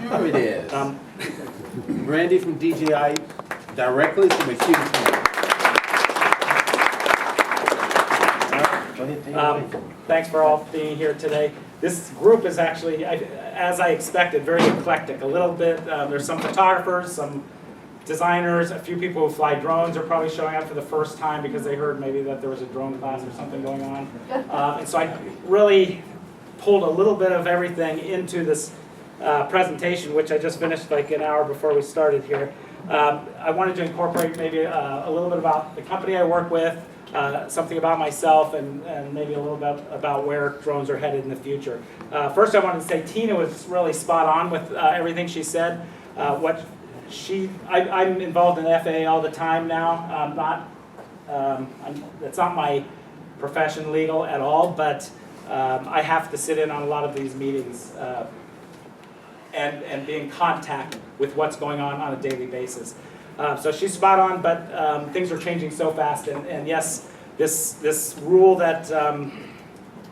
Here it is. Randy from DJI, directly from a huge fan. Go ahead, take it away. Thanks for all being here today. This group is actually, as I expected, very eclectic. A little bit, there's some photographers, some designers, a few people who fly drones are probably showing up for the first time because they heard maybe that there was a drone class or something going on. And so I really pulled a little bit of everything into this presentation, which I just finished like an hour before we started here. I wanted to incorporate maybe a little bit about the company I work with, something about myself, and maybe a little bit about where drones are headed in the future. First, I wanted to say Tina was really spot on with everything she said. I'm involved in FAA all the time now. It's not my profession legal at all, but I have to sit in on a lot of these meetings and be in contact with what's going on a daily basis. So she's spot on, but things are changing so fast. And yes, this rule that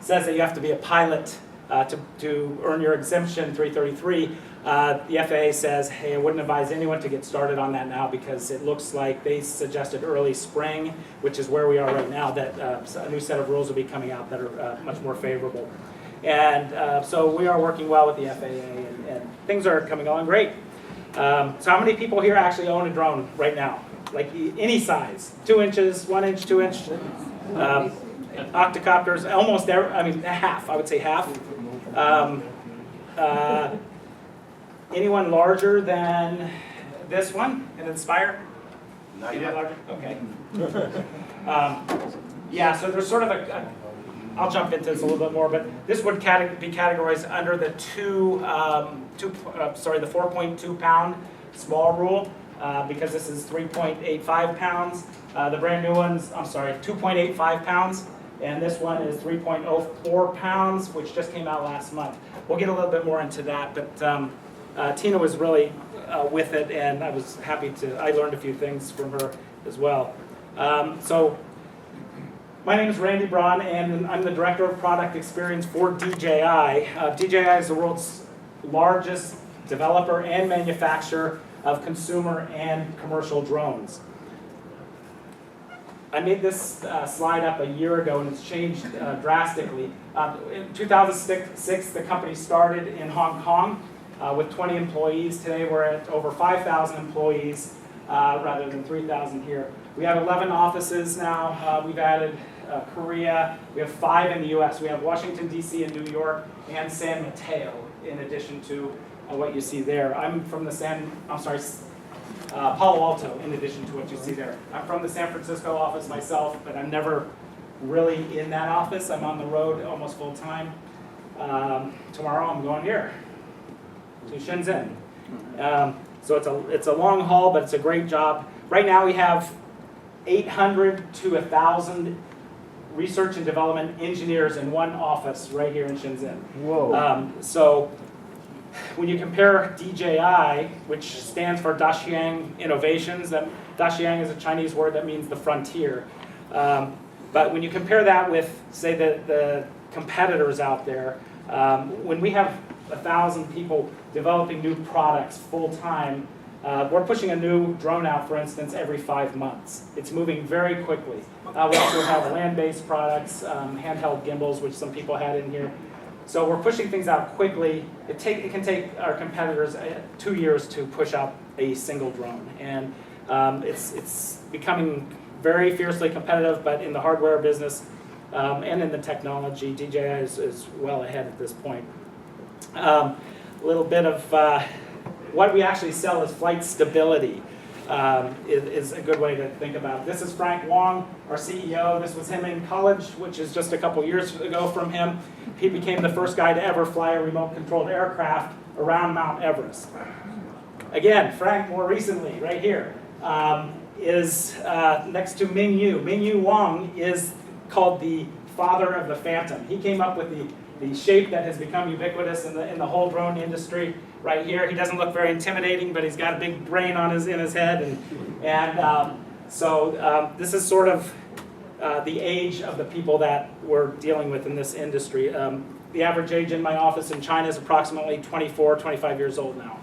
says that you have to be a pilot to earn your exemption 333, the FAA says, hey, I wouldn't advise anyone to get started on that now because it looks like they suggested early spring, which is where we are right now, that a new set of rules will be coming out that are much more favorable. And so we are working well with the FAA, and things are coming along great. So how many people here actually own a drone right now? Like any size, 2 inches, 1 inch, 2 inch, octocopters, almost every, I mean half, I would say half. Anyone larger than this one, an Inspire? Not yet. Okay. Yeah, so there's sort of I'll jump into this a little bit more, but this would be categorized under the the 4.2 pound small rule, because this is 3.85 pounds. The brand new one's, 2.85 pounds, and this one is 3.04 pounds, which just came out last month. We'll get a little bit more into that, but Tina was really with it, and I was happy I learned a few things from her as well. So my name is Randy Braun, and I'm the Director of Product Experience for DJI. DJI is the world's largest developer and manufacturer of consumer and commercial drones. I made this slide up a year ago, and it's changed drastically. In 2006, the company started in Hong Kong with 20 employees. Today we're at over 5,000 employees rather than 3,000 here. We have 11 offices now. We've added Korea. We have 5 in the US. We have Washington, D.C. and New York, and San Mateo, in addition to what you see there. I'm from the Palo Alto, in addition to what you see there. I'm from the San Francisco office myself, but I'm never really in that office. I'm on the road almost full time. Tomorrow I'm going here to Shenzhen. So it's a long haul, but it's a great job. Right now we have 800 to 1,000 research and development engineers in one office right here in Shenzhen. Whoa. So when you compare DJI, which stands for Daxiang Innovations, Daxiang is a Chinese word that means the frontier. But when you compare that with, say, the competitors out there, when we have 1,000 people developing new products full-time, we're pushing a new drone out, for instance, every 5 months. It's moving very quickly. We also have land-based products, handheld gimbals, which some people had in here. So we're pushing things out quickly. It can take our competitors 2 years to push out a single drone. And it's becoming very fiercely competitive, but in the hardware business and in the technology, DJI is well ahead at this point. A little bit of what we actually sell is flight stability. Is a good way to think about it. This is Frank Wong, our CEO. This was him in college, which is just a couple years ago from him. He became the first guy to ever fly a remote-controlled aircraft around Mount Everest. Again, Frank, more recently, right here, is next to Ming Yu. Ming Yu Wong is called the father of the Phantom. He came up with the shape that has become ubiquitous in the whole drone industry. Right here, he doesn't look very intimidating, but he's got a big brain in his head, so this is sort of the age of the people that we're dealing with in this industry. The average age in my office in China is approximately 24, 25 years old now.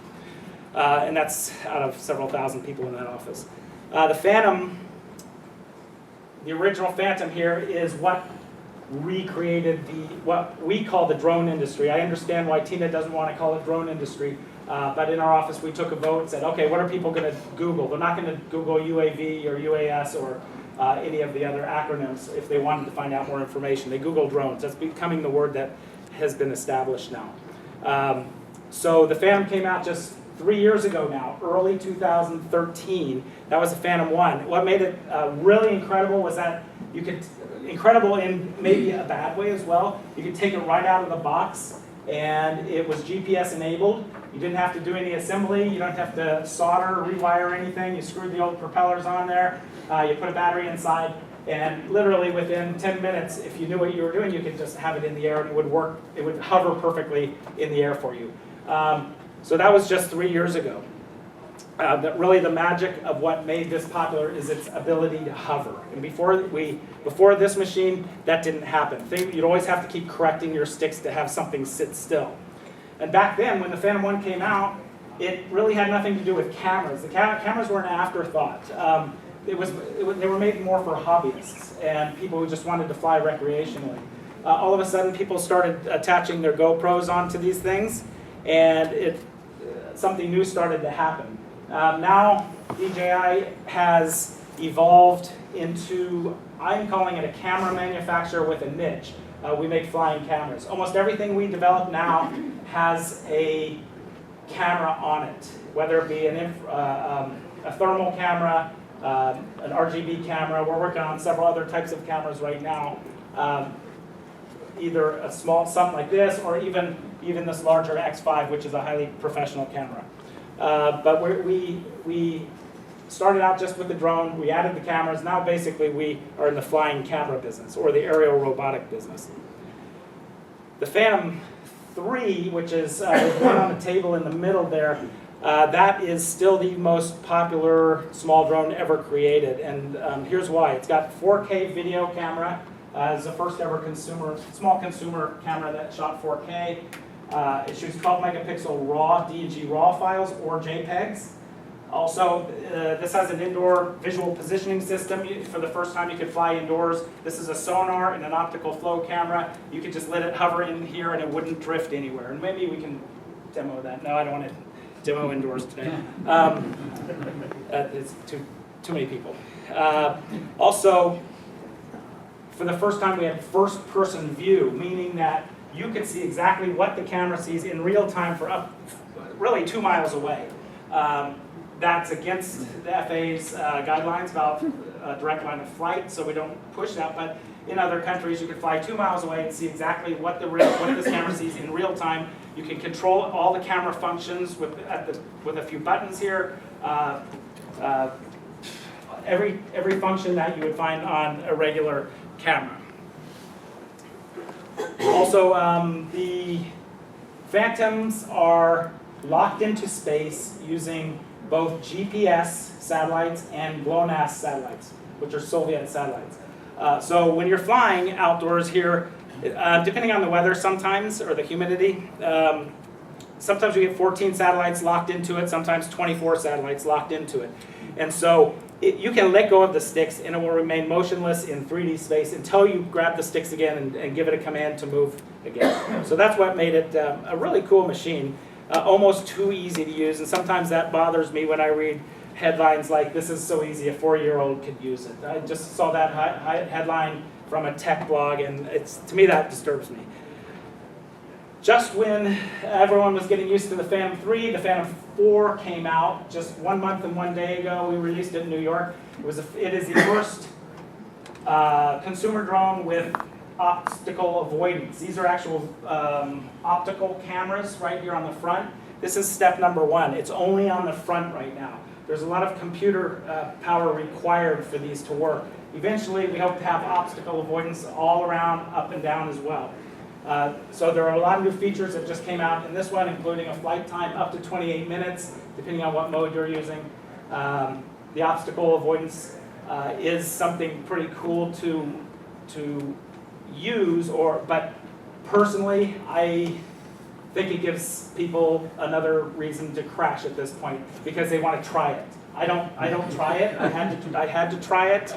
And that's out of several thousand people in that office. The Phantom, the original Phantom here is what recreated what we call the drone industry. I understand why Tina doesn't want to call it drone industry, but in our office we took a vote and said, okay, what are people going to Google? They're not going to Google UAV or UAS or any of the other acronyms if they wanted to find out more information. They Google drones. That's becoming the word that has been established now. So the Phantom came out just 3 years ago now, early 2013. That was the Phantom 1. What made it really incredible was that you could, incredible in maybe a bad way as well, you could take it right out of the box and it was GPS enabled. You didn't have to do any assembly, you don't have to solder or rewire anything. You screwed the old propellers on there, you put a battery inside, and literally within 10 minutes, if you knew what you were doing, you could just have it in the air and it would work, it would hover perfectly in the air for you. So that was just 3 years ago. That really the magic of what made this popular is its ability to hover. And before this machine, that didn't happen. You'd always have to keep correcting your sticks to have something sit still. And back then, when the Phantom 1 came out, it really had nothing to do with cameras. The cameras were an afterthought. They were made more for hobbyists and people who just wanted to fly recreationally. All of a sudden, people started attaching their GoPros onto these things, and something new started to happen. Now, DJI has evolved into, I'm calling it a camera manufacturer with a niche. We make flying cameras. Almost everything we develop now has a camera on it, whether it be a thermal camera, an RGB camera. We're working on several other types of cameras right now. Either a small, something like this, or even this larger X5, which is a highly professional camera. But we started out just with the drone, we added the cameras, now basically we are in the flying camera business, or the aerial robotic business. The Phantom 3, which is the one on the table in the middle there, that is still the most popular small drone ever created, and here's why. It's got 4K video camera. It's the first ever small consumer camera that shot 4K. It shoots 12 megapixel raw, DJI raw files or JPEGs. Also, this has an indoor visual positioning system. For the first time you could fly indoors. This is a sonar and an optical flow camera. You could just let it hover in here and it wouldn't drift anywhere. And maybe we can demo that. No, I don't want to demo indoors today. It's too many people. Also, for the first time we had first-person view, meaning that you could see exactly what the camera sees in real time for really 2 miles away. That's against the FAA's guidelines about direct line of flight, so we don't push that. But in other countries, you can fly 2 miles away and see exactly what this camera sees in real time. You can control all the camera functions with a few buttons here. Every function that you would find on a regular camera. Also, the Phantoms are locked into space using both GPS satellites and GLONASS satellites, which are Soviet satellites. So when you're flying outdoors here, depending on the weather sometimes, or the humidity, sometimes we get 14 satellites locked into it, sometimes 24 satellites locked into it. And so you can let go of the sticks and it will remain motionless in 3D space until you grab the sticks again and give it a command to move again. So that's what made it a really cool machine, almost too easy to use, and sometimes that bothers me when I read headlines like, "This is so easy, a 4-year-old could use it." I just saw that headline from a tech blog, and to me that disturbs me. Just when everyone was getting used to the Phantom 3, the Phantom 4 came out just 1 month and 1 day ago. We released it in New York. It is the first consumer drone with obstacle avoidance. These are actual optical cameras right here on the front. This is step number 1. It's only on the front right now. There's a lot of computer power required for these to work. Eventually, we hope to have obstacle avoidance all around, up and down as well. So there are a lot of new features that just came out in this one, including a flight time up to 28 minutes, depending on what mode you're using. The obstacle avoidance is something pretty cool to use, but personally, I think it gives people another reason to crash at this point because they want to try it. I don't try it. I had to try it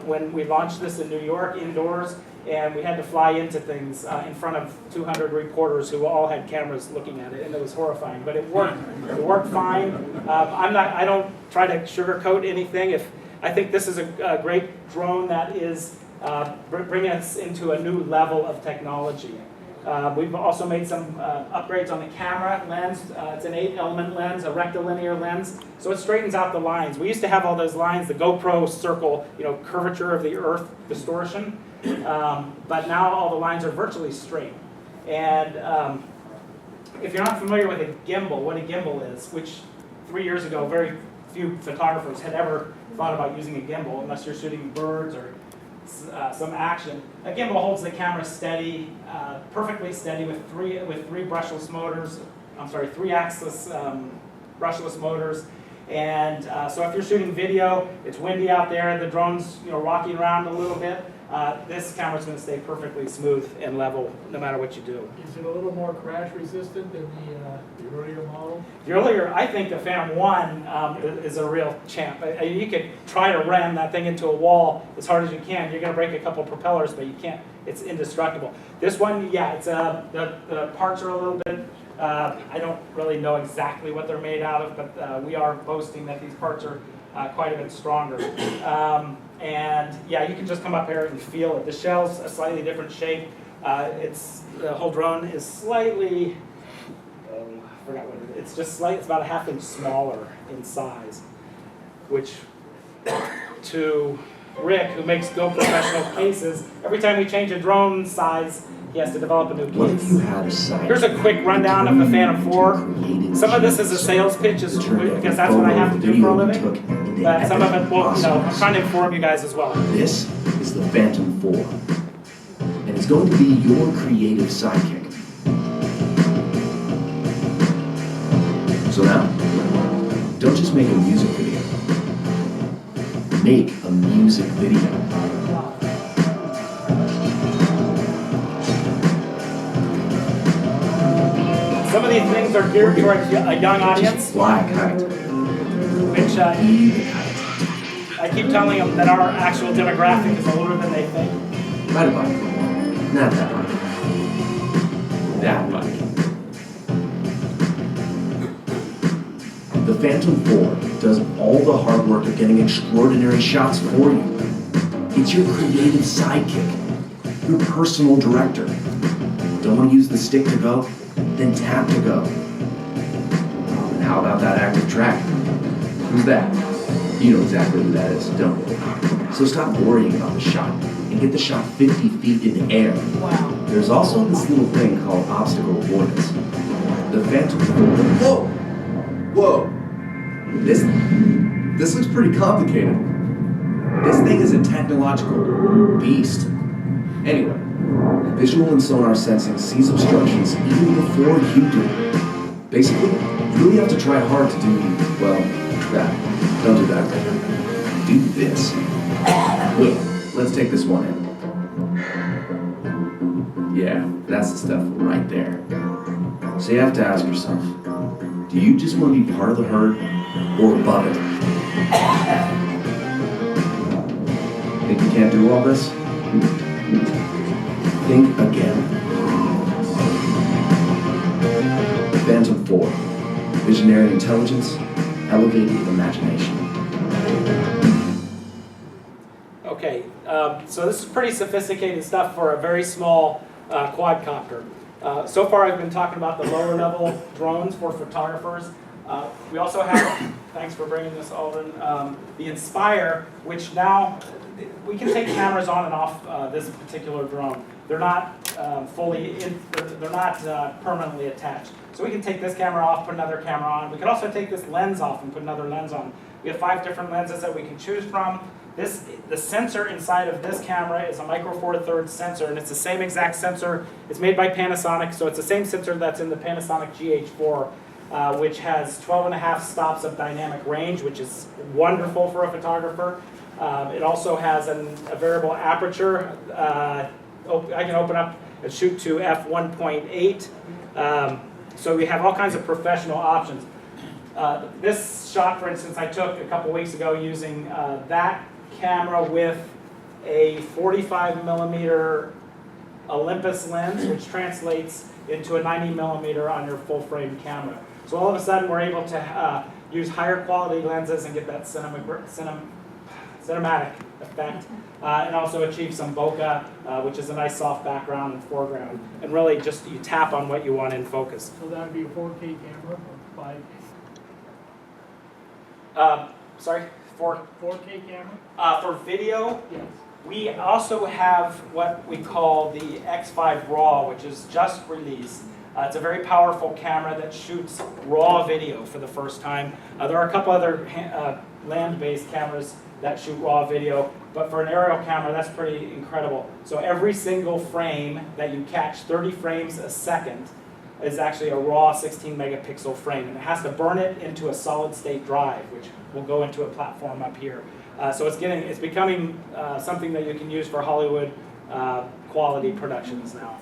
when we launched this in New York indoors, and we had to fly into things in front of 200 reporters who all had cameras looking at it, and it was horrifying. But it worked. It worked fine. I don't try to sugarcoat anything. I think this is a great drone that is bringing us into a new level of technology. We've also made some upgrades on the camera lens. It's an 8-element lens, a rectilinear lens, so it straightens out the lines. We used to have all those lines, the GoPro circle, curvature of the Earth distortion, but now all the lines are virtually straight. And if you're not familiar with a gimbal, what a gimbal is, which 3 years ago very few photographers had ever thought about using a gimbal unless you're shooting birds or some action. A gimbal holds the camera steady, perfectly steady with three brushless motors. I'm sorry, 3-axis brushless motors. And so if you're shooting video, it's windy out there, the drone's rocking around a little bit. This camera's going to stay perfectly smooth and level no matter what you do. Is it a little more crash resistant than the earlier model? The earlier, I think the Phantom 1 is a real champ. You could try to ram that thing into a wall as hard as you can. You're going to break a couple propellers, but you can't. It's indestructible. This one, yeah, it's the parts are a little bit. I don't really know exactly what they're made out of, but we are boasting that these parts are quite a bit stronger. And yeah, you can just come up here and feel it. The shell's a slightly different shape. The whole drone is slightly, I forgot what it is. It's just slight. It's about a ½ inch smaller in size, which to Rick, who makes Go professional cases, every time we change a drone size, he has to develop a new What if case. you had a site? Here's a quick rundown of the Phantom 4. Some of this is a sales pitch, because that's what I have to do for a living. But some of it, well, I'm trying to inform you guys as well. This is the Phantom 4, and it's going to be your creative sidekick. So now, don't just make a music video. Make a music video. Some of these things are geared towards a young audience, Fly a kite. which I keep telling them that our actual demographic is older than they think. Ride a bike. Not that bike. That bike. The Phantom 4 does all the hard work of getting extraordinary shots for you. It's your creative sidekick, your personal director. Don't want to use the stick to go? Then tap to go. And how about that active track? Who's that? You know exactly who that is, don't you? So stop worrying about the shot and get the shot 50 feet in the air. Wow. There's also this little thing called obstacle avoidance. The Phantom 4. Whoa! This looks pretty complicated. This thing is a technological beast. Anyway, visual and sonar sensing sees obstructions even before you do. Basically, you really have to try hard to do, well, that. Don't do that. Do this. Wait, let's take this one in. Yeah, that's the stuff right there. So you have to ask yourself, do you just want to be part of the herd or above it? Think you can't do all this? Think again. Phantom 4. Visionary intelligence, elevated imagination. Okay, so this is pretty sophisticated stuff for a very small quadcopter. So far I've been talking about the lower level drones for photographers. We also have, thanks for bringing this, Alden, the Inspire, which now, we can take cameras on and off this particular drone. They're not they're not permanently attached. So we can take this camera off, put another camera on. We can also take this lens off and put another lens on. We have 5 different lenses that we can choose from. The sensor inside of this camera is a Micro Four Thirds sensor, and it's the same exact sensor. It's made by Panasonic, so it's the same sensor that's in the Panasonic GH4, which has 12.5 stops of dynamic range, which is wonderful for a photographer. It also has a variable aperture. I can open up and shoot to f1.8. So we have all kinds of professional options. This shot, for instance, I took a couple weeks ago using that camera with a 45 millimeter Olympus lens, which translates into a 90 millimeter on your full frame camera. So all of a sudden we're able to use higher quality lenses and get that cinematic effect, and also achieve some bokeh, which is a nice soft background and foreground. And really just you tap on what you want in focus. So that would be a 4K camera or 5K? Sorry, for 4K camera? for video, Yes. we also have what we call the X5 RAW, which is just released. It's a very powerful camera that shoots raw video for the first time. There are a couple other land-based cameras that shoot raw video, but for an aerial camera, that's pretty incredible. So every single frame that you catch, 30 frames a second, is actually a raw 16 megapixel frame, and it has to burn it into a solid state drive, which will go into a platform up here. So it's becoming something that you can use for Hollywood quality productions now.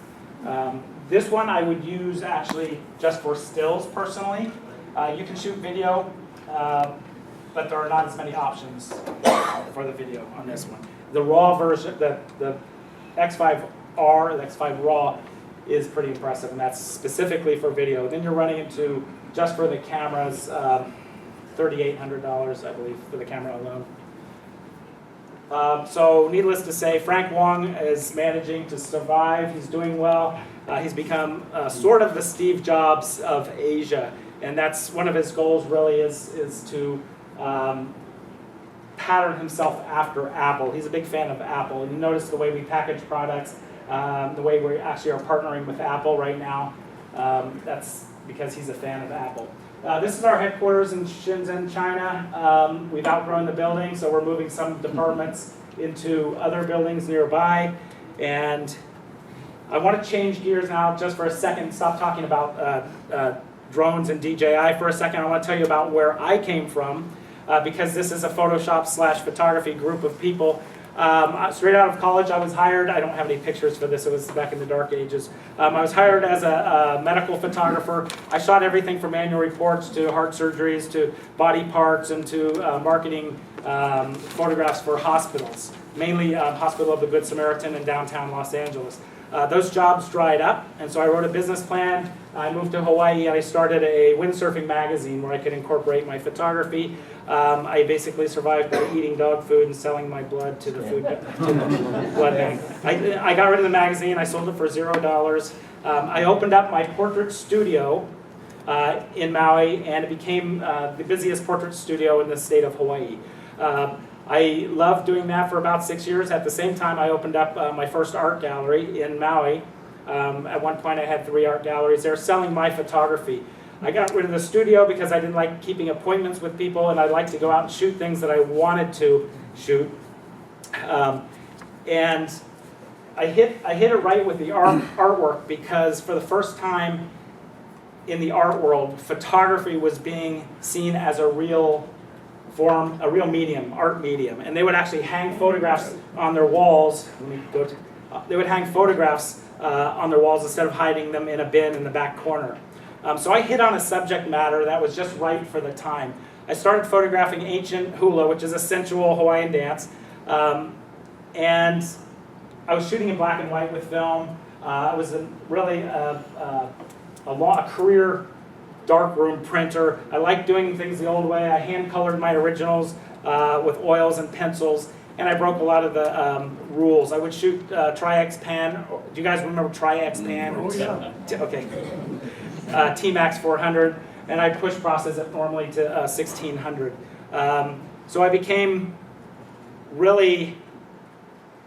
This one I would use actually just for stills personally. You can shoot video, but there are not as many options for the video on this one. The raw version, the X5R, the X5 RAW, is pretty impressive, and that's specifically for video. Then you're running into, just for the cameras, $3,800, I believe, for the camera alone. So needless to say, Frank Wong is managing to survive. He's doing well. He's become sort of the Steve Jobs of Asia, and that's one of his goals really is to pattern himself after Apple. He's a big fan of Apple, and you notice the way we package products, the way we actually are partnering with Apple right now. That's because he's a fan of Apple. This is our headquarters in Shenzhen, China. We've outgrown the building, so we're moving some departments into other buildings nearby. And I want to change gears now just for a second, stop talking about drones and DJI for a second. I want to tell you about where I came from, because this is a Photoshop/photography group of people. Straight out of college, I was hired. I don't have any pictures for this. It was back in the dark ages. I was hired as a medical photographer. I shot everything from annual reports to heart surgeries to body parts and to marketing photographs for hospitals, mainly Hospital of the Good Samaritan in downtown Los Angeles. Those jobs dried up, and so I wrote a business plan. I moved to Hawaii, and I started a windsurfing magazine where I could incorporate my photography. I basically survived by eating dog food and selling my blood to the blood bank. I got rid of the magazine. I sold it for $0. I opened up my portrait studio in Maui, and it became the busiest portrait studio in the state of Hawaii. I loved doing that for about 6 years. At the same time, I opened up my first art gallery in Maui. At one point, I had 3 art galleries there selling my photography. I got rid of the studio because I didn't like keeping appointments with people, and I liked to go out and shoot things that I wanted to shoot. And I hit it right with the artwork, because for the first time in the art world, photography was being seen as a real form, a real medium, art medium. And they would actually hang photographs on their walls. Let me go to, they would hang photographs on their walls instead of hiding them in a bin in the back corner. So I hit on a subject matter that was just right for the time. I started photographing ancient hula, which is a sensual Hawaiian dance. And I was shooting in black and white with film. I was really a career darkroom printer. I liked doing things the old way. I hand-colored my originals with oils and pencils, and I broke a lot of the rules. I would shoot Tri-X Pan. Do you guys remember Tri-X Pan? Oh, yeah. Okay. T-Max 400, and I'd push process it normally to 1600. So I became really,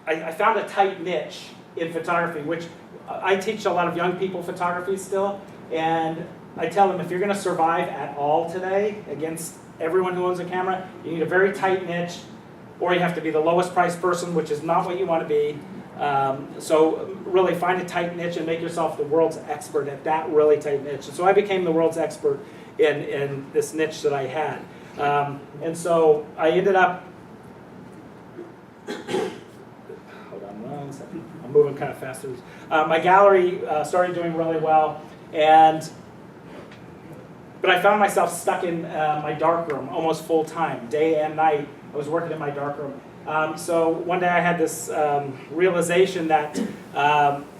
I found a tight niche in photography, which I teach a lot of young people photography still, and I tell them if you're going to survive at all today against everyone who owns a camera, you need a very tight niche, or you have to be the lowest priced person, which is not what you want to be. So really find a tight niche and make yourself the world's expert at that really tight niche. And so I became the world's expert in this niche that I had. And so I ended up, hold on one second. I'm moving kind of fast. My gallery started doing really well, but I found myself stuck in my darkroom almost full time, day and night. I was working in my darkroom. So one day I had this realization that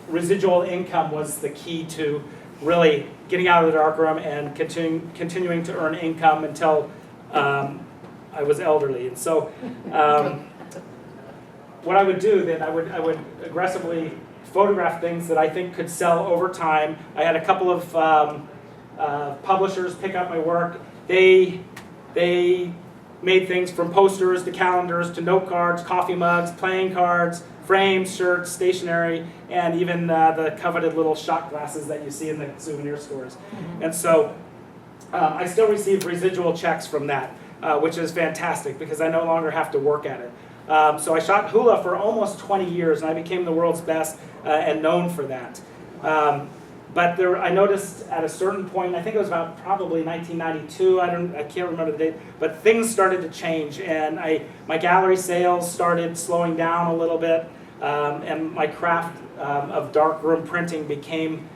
residual income was the key to really getting out of the darkroom and continuing to earn income until I was elderly. And so what I would do then, I would aggressively photograph things that I think could sell over time. I had a couple of publishers pick up my work. They made things from posters to calendars to note cards, coffee mugs, playing cards, frames, shirts, stationery, and even the coveted little shot glasses that you see in the souvenir stores. And so I still receive residual checks from that, which is fantastic because I no longer have to work at it. So I shot hula for almost 20 years, and I became the world's best and known for that. But I noticed at a certain point, I think it was about probably 1992, I can't remember the date, but things started to change, and my gallery sales started slowing down a little bit, and my craft of darkroom printing became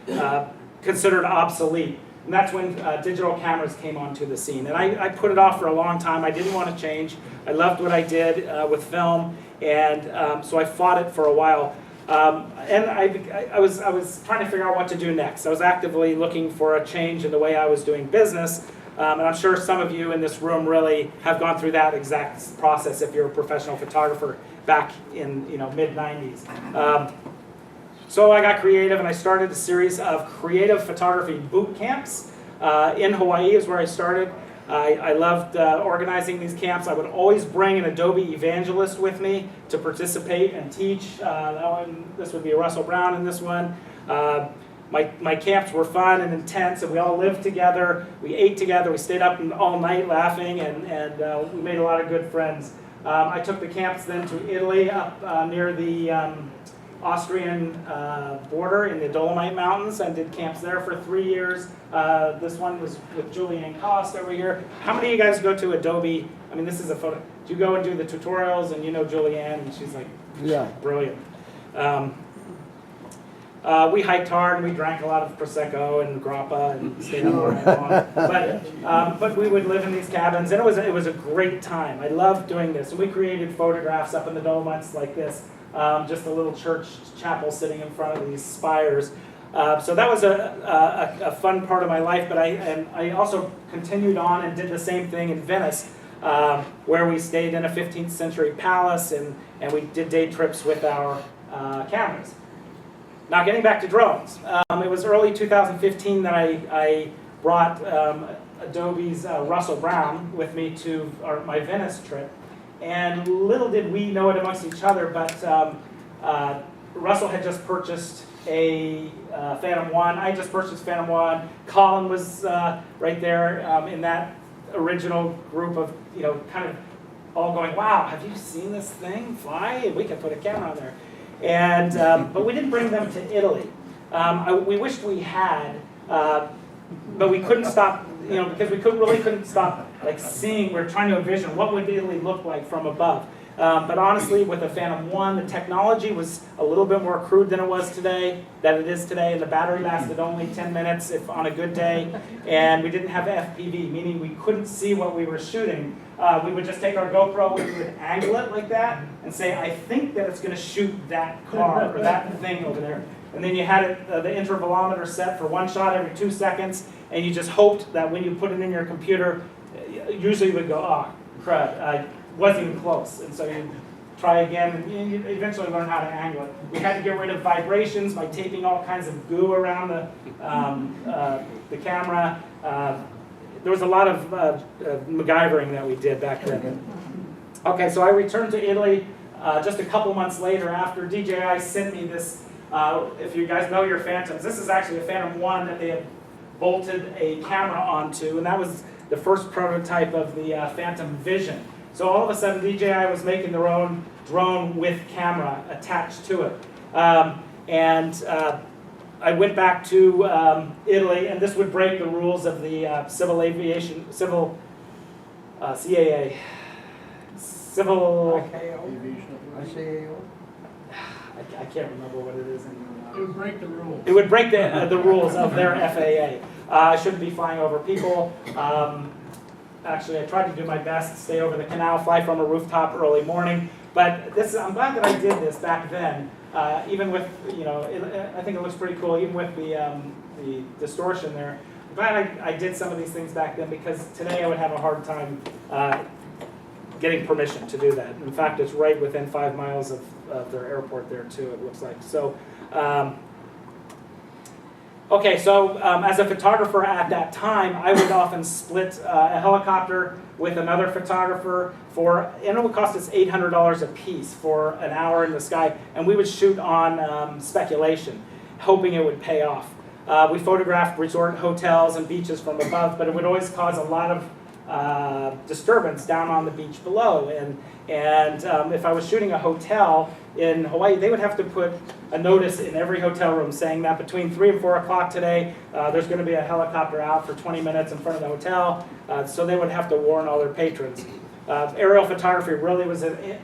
considered obsolete. And that's when digital cameras came onto the scene. And I put it off for a long time. I didn't want to change. I loved what I did with film, and so I fought it for a while. And I was trying to figure out what to do next. I was actively looking for a change in the way I was doing business, and I'm sure some of you in this room really have gone through that exact process if you're a professional photographer back in mid-90s. So I got creative, and I started a series of creative photography boot camps. In Hawaii is where I started. I loved organizing these camps. I would always bring an Adobe evangelist with me to participate and teach. This would be a Russell Brown in this one. My camps were fun and intense, and we all lived together. We ate together. We stayed up all night laughing, and we made a lot of good friends. I took the camps then to Italy, up near the Austrian border in the Dolomite Mountains, and did camps there for 3 years. This one was with Julianne Cost over here. How many of you guys go to Adobe? I mean, this is a photo. Do you go and do the tutorials, and you know Julianne, and she's like, yeah, brilliant. We hiked hard, and we drank a lot of Prosecco and Grappa and stayed up all night long. But we would live in these cabins, and it was a great time. I loved doing this. And we created photographs up in the Dolomites like this. Just a little church chapel sitting in front of these spires. So that was a fun part of my life, but I also continued on and did the same thing in Venice, where we stayed in a 15th century palace, and we did day trips with our cameras. Now getting back to drones, it was early 2015 that I brought Adobe's Russell Brown with me to my Venice trip. And little did we know it amongst each other, but Russell had just purchased a Phantom 1. I just purchased Phantom 1. Colin was right there in that original group of, kind of all going, wow, have you seen this thing fly? We could put a camera on there. And, but we didn't bring them to Italy. We wished we had, but we couldn't stop, because we couldn't stop seeing. We're trying to envision what would Italy look like from above. But honestly, with the Phantom 1, the technology was a little bit more crude than it is today, and the battery lasted only 10 minutes if on a good day, and we didn't have FPV, meaning we couldn't see what we were shooting. We would just take our GoPro, we would angle it like that, and say, I think that it's going to shoot that car or that thing over there. And then you had it, the intervalometer set for one shot every 2 seconds, and you just hoped that when you put it in your computer, usually it would go, oh, crud, wasn't even close. And so you try again, and you eventually learn how to angle it. We had to get rid of vibrations by taping all kinds of goo around the camera. There was a lot of MacGyvering that we did back then. Okay, so I returned to Italy just a couple months later after DJI sent me this. If you guys know your Phantoms, this is actually a Phantom 1 that they had bolted a camera onto, and that was the first prototype of the Phantom Vision. So all of a sudden, DJI was making their own drone with camera attached to it. I went back to Italy, and this would break the rules of the CAA. I can't remember what it is anymore now. It would break the rules. It would break the rules of their FAA. I shouldn't be flying over people. Actually, I tried to do my best to stay over the canal, fly from a rooftop early morning. But I'm glad that I did this back then. Even with, I think it looks pretty cool, even with the distortion there. I'm glad I did some of these things back then, because today I would have a hard time getting permission to do that. In fact, it's right within 5 miles of their airport there too, it looks like. So, okay, so as a photographer at that time, I would often split a helicopter with another photographer and it would cost us $800 a piece for an hour in the sky, and we would shoot on speculation, hoping it would pay off. We photographed resort hotels and beaches from above, but it would always cause a lot of disturbance down on the beach below. And if I was shooting a hotel in Hawaii, they would have to put a notice in every hotel room saying that between 3 and 4 o'clock today, there's going to be a helicopter out for 20 minutes in front of the hotel. So they would have to warn all their patrons. Aerial photography really was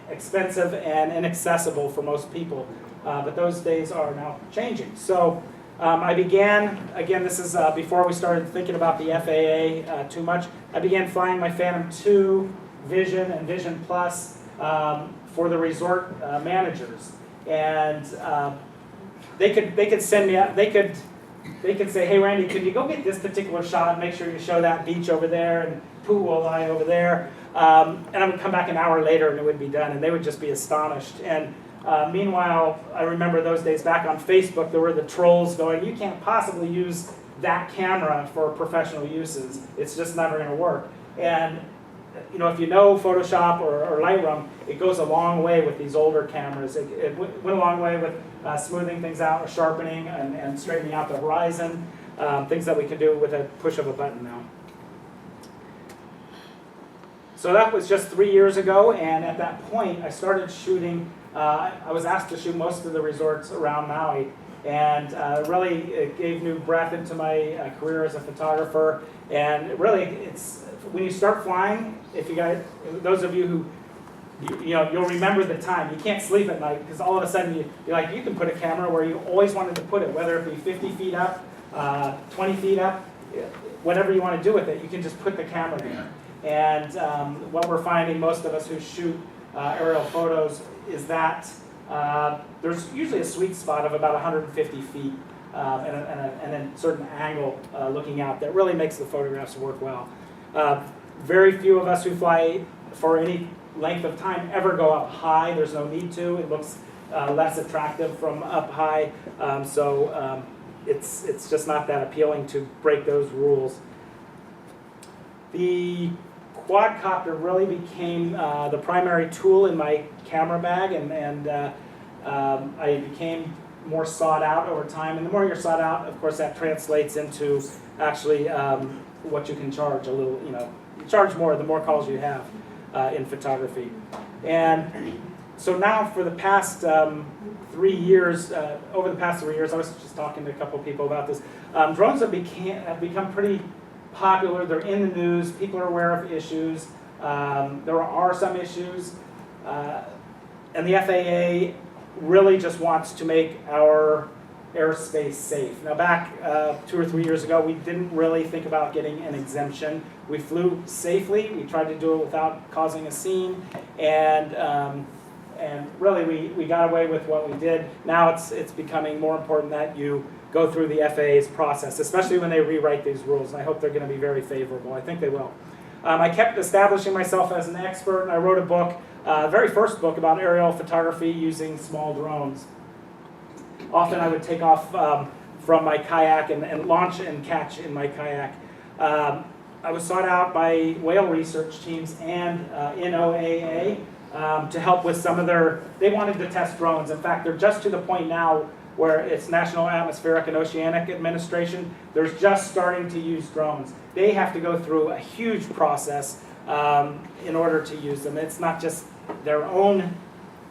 expensive and inaccessible for most people, but those days are now changing. So I began, again, this is before we started thinking about the FAA too much, I began flying my Phantom 2, Vision, and Vision Plus for the resort managers. And they could send me out, they could say, hey Randy, could you go get this particular shot and make sure you show that beach over there and Pu'uolai over there. And I would come back an hour later and it would be done, and they would just be astonished. And meanwhile, I remember those days back on Facebook, there were the trolls going, you can't possibly use that camera for professional uses. It's just never going to work. And if you know Photoshop or Lightroom, it goes a long way with these older cameras. It went a long way with smoothing things out, or sharpening, and straightening out the horizon, things that we can do with a push of a button now. So that was just 3 years ago, and at that point, I started shooting. I was asked to shoot most of the resorts around Maui, and really it gave new breath into my career as a photographer. And really, it's when you start flying, if you guys, those of you who, you'll remember the time. You can't sleep at night because all of a sudden you're like, you can put a camera where you always wanted to put it, whether it be 50 feet up, 20 feet up, whatever you want to do with it, you can just put the camera there. And what we're finding, most of us who shoot aerial photos, is that there's usually a sweet spot of about 150 feet and a certain angle looking out that really makes the photographs work well. Very few of us who fly for any length of time ever go up high. There's no need to. It looks less attractive from up high. So it's just not that appealing to break those rules. The quadcopter really became the primary tool in my camera bag, and I became more sought out over time. And the more you're sought out, of course, that translates into actually what you can charge a little. You charge more the more calls you have in photography. And so now for the past 3 years, over the past 3 years, I was just talking to a couple people about this. Drones have become pretty popular. They're in the news. People are aware of issues. There are some issues. And the FAA really just wants to make our airspace safe. Now back 2 or 3 years ago, we didn't really think about getting an exemption. We flew safely. We tried to do it without causing a scene. And really we got away with what we did. Now it's becoming more important that you go through the FAA's process, especially when they rewrite these rules. And I hope they're going to be very favorable. I think they will. I kept establishing myself as an expert, and I wrote a book, very first book about aerial photography using small drones. Often I would take off from my kayak and launch and catch in my kayak. I was sought out by whale research teams and NOAA to help with some of they wanted to test drones. In fact, they're just to the point now where it's National Atmospheric and Oceanic Administration. They're just starting to use drones. They have to go through a huge process in order to use them. It's not just their own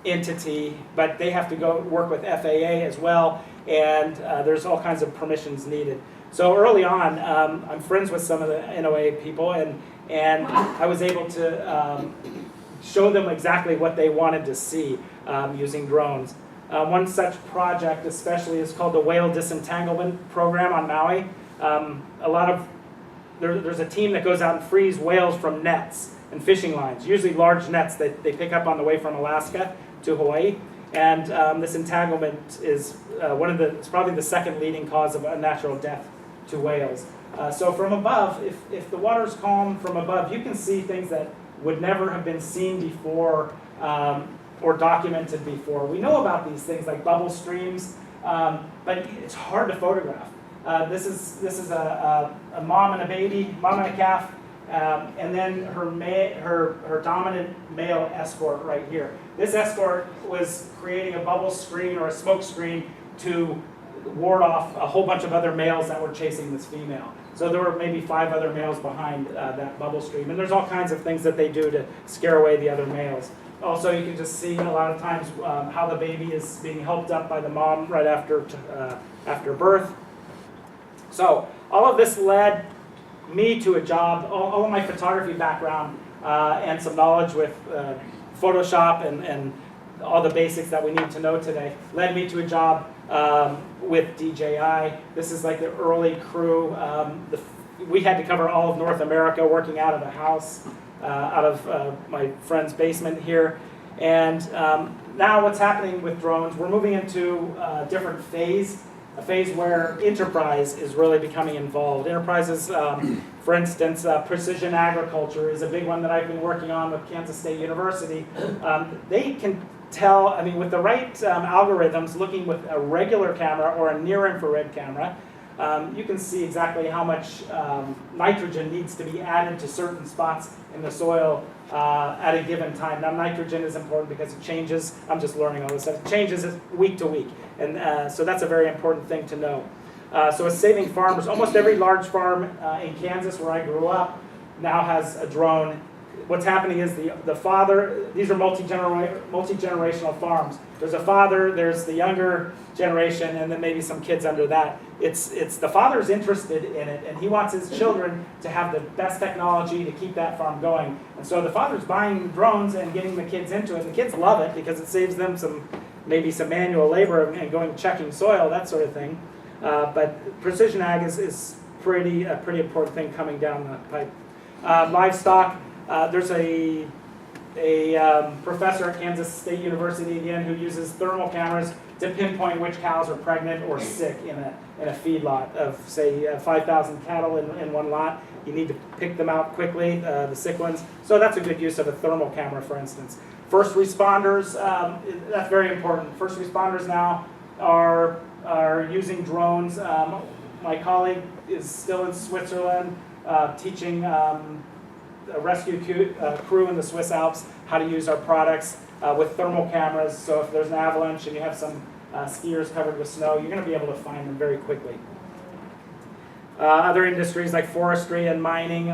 entity, but they have to go work with FAA as well, and there's all kinds of permissions needed. So early on, I'm friends with some of the NOAA people, and I was able to show them exactly what they wanted to see using drones. One such project especially is called the Whale Disentanglement Program on Maui. There's a team that goes out and frees whales from nets and fishing lines, usually large nets that they pick up on the way from Alaska to Hawaii. And this entanglement is it's probably the second leading cause of unnatural death to whales. So from above, if the water's calm from above, you can see things that would never have been seen before or documented before. We know about these things like bubble streams, but it's hard to photograph. This is a mom and a baby, mom and a calf, and then her dominant male escort right here. This escort was creating a bubble screen or a smoke screen to ward off a whole bunch of other males that were chasing this female. So there were maybe 5 other males behind that bubble stream. And there's all kinds of things that they do to scare away the other males. Also, you can just see a lot of times how the baby is being helped up by the mom right after birth. So all of this led me to a job, all of my photography background and some knowledge with Photoshop and all the basics that we need to know today, led me to a job with DJI. This is like the early crew. We had to cover all of North America working out of a house, out of my friend's basement here. And now what's happening with drones, we're moving into a different phase, a phase where enterprise is really becoming involved. Enterprises, for instance, precision agriculture is a big one that I've been working on with Kansas State University. They can tell, I mean, with the right algorithms, looking with a regular camera or a near-infrared camera, you can see exactly how much nitrogen needs to be added to certain spots in the soil at a given time. Now, nitrogen is important because it changes. I'm just learning all this stuff. It changes week to week, and so that's a very important thing to know. So it's saving farmers. Almost every large farm in Kansas, where I grew up, now has a drone. What's happening is the father, these are multi-generational farms. There's a father, there's the younger generation, and then maybe some kids under that. It's the father's interested in it, and he wants his children to have the best technology to keep that farm going. And so the father's buying drones and getting the kids into it. The kids love it because it saves them maybe some manual labor and going checking soil, that sort of thing. But precision ag is a pretty important thing coming down the pipe. Livestock. There's a professor at Kansas State University again who uses thermal cameras to pinpoint which cows are pregnant or sick in a feedlot of, say, 5,000 cattle in one lot. You need to pick them out quickly, the sick ones. So that's a good use of a thermal camera, for instance. First responders, that's very important. First responders now are using drones. My colleague is still in Switzerland teaching a rescue crew in the Swiss Alps how to use our products with thermal cameras. So if there's an avalanche and you have some skiers covered with snow, you're going to be able to find them very quickly. Other industries like forestry and mining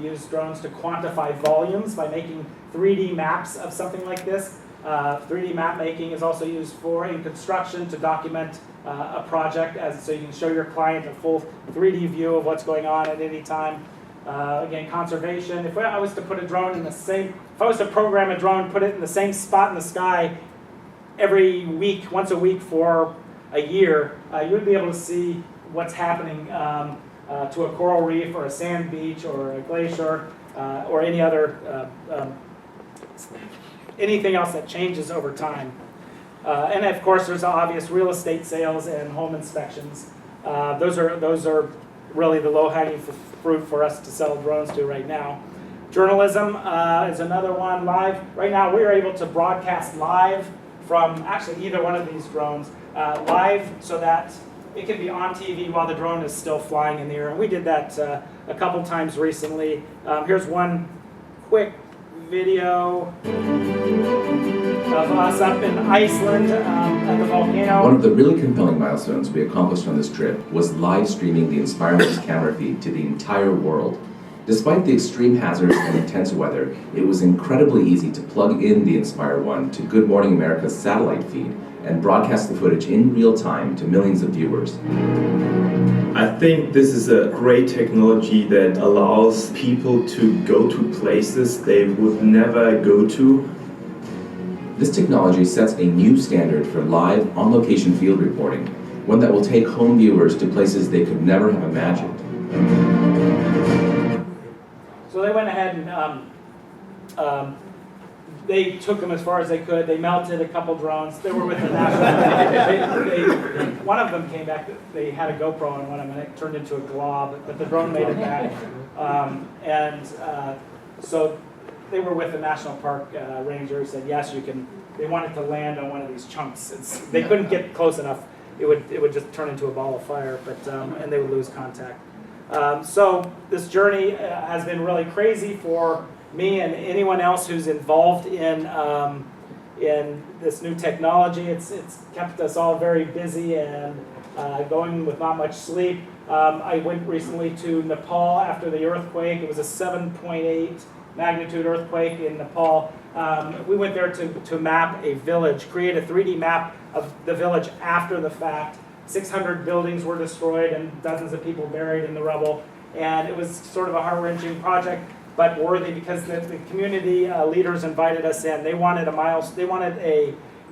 use drones to quantify volumes by making 3D maps of something like this. 3D map making is also used in construction to document a project, so you can show your client a full 3D view of what's going on at any time. Again, conservation. If I was to put a drone if I was to program a drone, put it in the same spot in the sky every week, once a week for a year, you would be able to see what's happening to a coral reef or a sand beach or a glacier or any other anything else that changes over time. And of course, there's obvious real estate sales and home inspections. Those are really the low-hanging fruit for us to sell drones to right now. Journalism is another one. Live. Right now, we are able to broadcast live from actually either one of these drones, live so that it can be on TV while the drone is still flying in the air. And we did that a couple times recently. Here's one quick video of us up in Iceland at the volcano. One of the really compelling milestones we accomplished on this trip was live streaming the InspireOne's camera feed to the entire world. Despite the extreme hazards and intense weather, it was incredibly easy to plug in the InspireOne to Good Morning America's satellite feed and broadcast the footage in real time to millions of viewers. I think this is a great technology that allows people to go to places they would never go to This technology sets a new standard for live, on-location field reporting, one that will take home viewers to places they could never have imagined. So they went ahead and they took them as far as they could. They melted a couple drones. They were with the national. One of them came back. They had a GoPro on one of them, and it turned into a glob. But the drone made it back. So they were with the national park ranger. Who said yes, you can. They wanted to land on one of these chunks. They couldn't get close enough. It would just turn into a ball of fire. But and they would lose contact. So this journey has been really crazy for me and anyone else who's involved in this new technology. It's kept us all very busy and going with not much sleep. I went recently to Nepal after the earthquake. It was a 7.8 magnitude earthquake in Nepal. We went there to map a village, create a 3D map of the village after the fact. 600 buildings were destroyed and dozens of people buried in the rubble. And it was sort of a heart-wrenching project, but worthy because the community leaders invited us in. They wanted a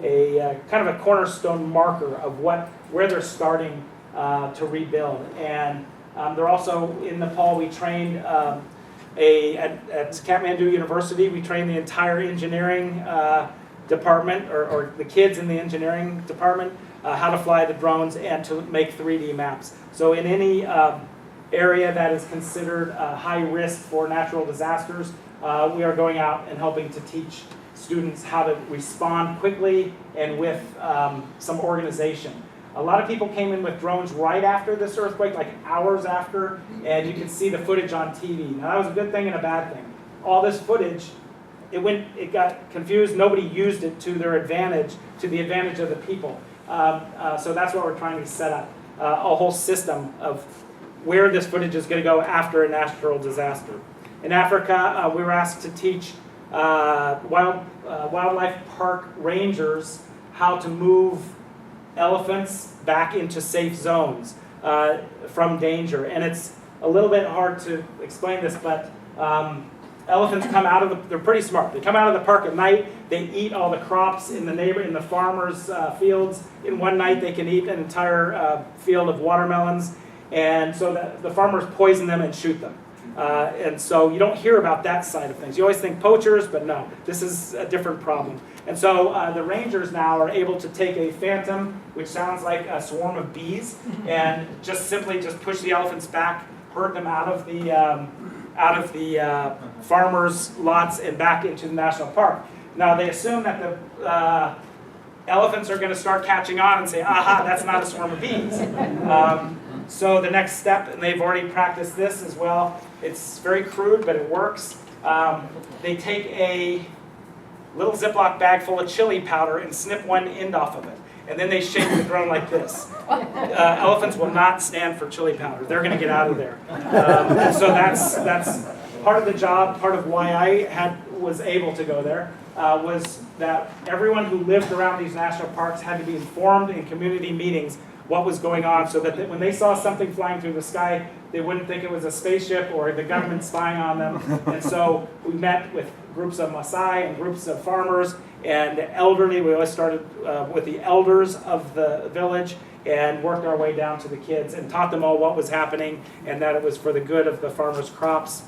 kind of a cornerstone marker of where they're starting to rebuild. And they're also in Nepal. We trained at Kathmandu University. We trained the entire engineering department, or the kids in the engineering department, how to fly the drones and to make 3D maps. So in any area that is considered high risk for natural disasters, we are going out and helping to teach students how to respond quickly and with some organization. A lot of people came in with drones right after this earthquake, like hours after, and you can see the footage on TV. Now that was a good thing and a bad thing. All this footage, it got confused. Nobody used it to their advantage, to the advantage of the people. So that's what we're trying to set up, a whole system of where this footage is going to go after a natural disaster. In Africa, we were asked to teach wildlife park rangers how to move elephants back into safe zones from danger. And it's a little bit hard to explain this, but elephants come out of they're pretty smart. They come out of the park at night, they eat all the crops in the farmers' fields. In one night they can eat an entire field of watermelons. And so the farmers poison them and shoot them. And so you don't hear about that side of things. You always think poachers, but no, this is a different problem. And so the rangers now are able to take a phantom, which sounds like a swarm of bees, and simply push the elephants back, herd them out of the farmers' lots and back into the national park. Now they assume that the elephants are going to start catching on and say, aha, that's not a swarm of bees. So the next step, and they've already practiced this as well, it's very crude, but it works. They take a little Ziploc bag full of chili powder and snip one end off of it. And then they shake the drone like this. Elephants will not stand for chili powder. They're going to get out of there. So that's part of the job, part of why I was able to go there, was that everyone who lived around these national parks had to be informed in community meetings what was going on, so that when they saw something flying through the sky, they wouldn't think it was a spaceship or the government spying on them. And so we met with groups of Maasai and groups of farmers and the elderly. We always started with the elders of the village and worked our way down to the kids and taught them all what was happening and that it was for the good of the farmers' crops.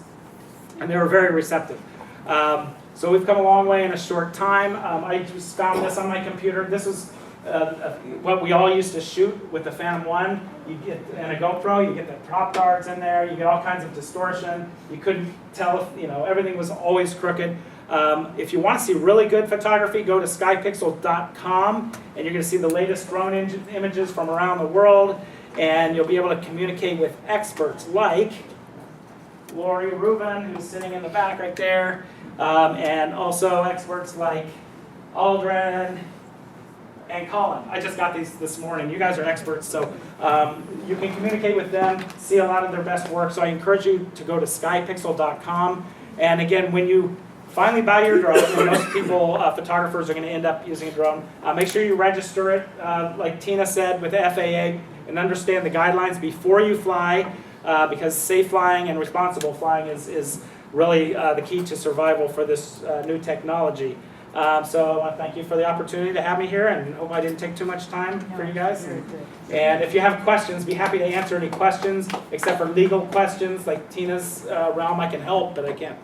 And they were very receptive. So we've come a long way in a short time. I just found this on my computer. This is what we all used to shoot with the Phantom 1. You get and a GoPro, you get the prop guards in there, you get all kinds of distortion. You couldn't tell if, everything was always crooked. If you want to see really good photography, go to skypixel.com and you're going to see the latest drone images from around the world, and you'll be able to communicate with experts like Lori Rubin, who's sitting in the back right there, and also experts like Aldrin and Colin. I just got these this morning. You guys are experts, so you can communicate with them, see a lot of their best work. So I encourage you to go to skypixel.com. And again, when you finally buy your drone, and most people, photographers, are going to end up using a drone, make sure you register it, like Tina said, with the FAA, and understand the guidelines before you fly, because safe flying and responsible flying is really the key to survival for this new technology. So I want to thank you for the opportunity to have me here, and hope I didn't take too much time for you guys. And if you have questions, be happy to answer any questions, except for legal questions, like Tina's realm, I can help, but I can't.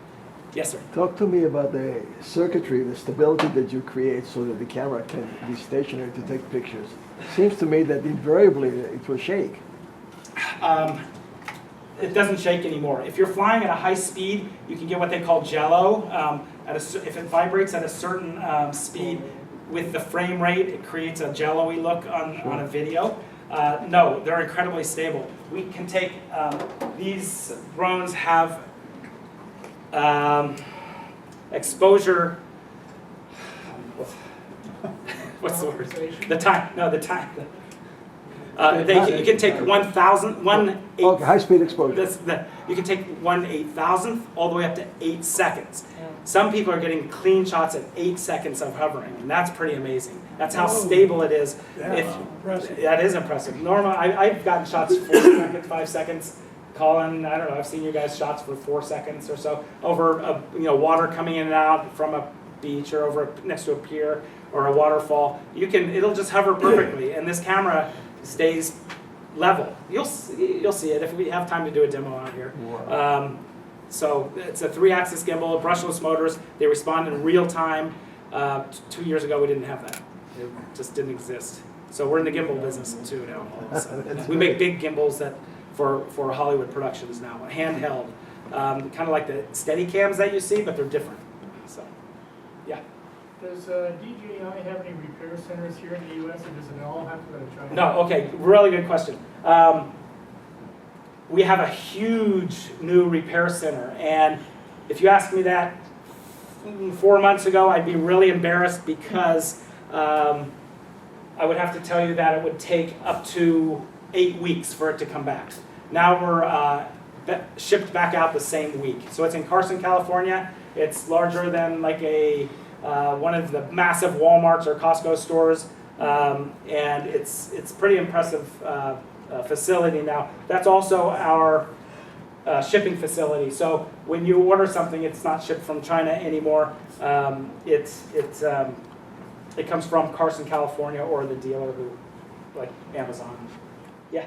Yes, sir. Talk to me about the circuitry, the stability that you create so that the camera can be stationary to take pictures. Seems to me that invariably it will shake. It doesn't shake anymore. If you're flying at a high speed, you can get what they call jello. If it vibrates at a certain speed with the frame rate, it creates a jello-y look on a video. No, they're incredibly stable. We can take, these drones have exposure, what's the word? The time. You can take 1/8. Okay, high-speed exposure. You can take 1/8,000th all the way up to 8 seconds. Some people are getting clean shots at 8 seconds of hovering, and that's pretty amazing. That's how stable it is. That is impressive. Normally, I've gotten shots 4 seconds, 5 seconds. Colin, I don't know, I've seen you guys shots for 4 seconds or so over water coming in and out from a beach or over next to a pier or a waterfall. It'll just hover perfectly, and this camera stays level. You'll see it if we have time to do a demo out here. Wow. So it's a 3-axis gimbal, brushless motors. They respond in real time. 2 years ago, we didn't have that. It just didn't exist. So we're in the gimbal business too now. All of a sudden. We make big gimbals that for Hollywood productions now, handheld, kind of like the steady cams that you see, but they're different. So, yeah. Does DJI have any repair centers here in the U.S. or does it all have to go to China? No, okay, really good question. We have a huge new repair center, and if you asked me that 4 months ago, I'd be really embarrassed because I would have to tell you that it would take up to 8 weeks for it to come back. Now we're shipped back out the same week. So it's in Carson, California. It's larger than like one of the massive Walmarts or Costco stores, and it's pretty impressive facility now. That's also our shipping facility. So when you order something, it's not shipped from China anymore. It comes from Carson, California, or the dealer who, like Amazon. Yeah.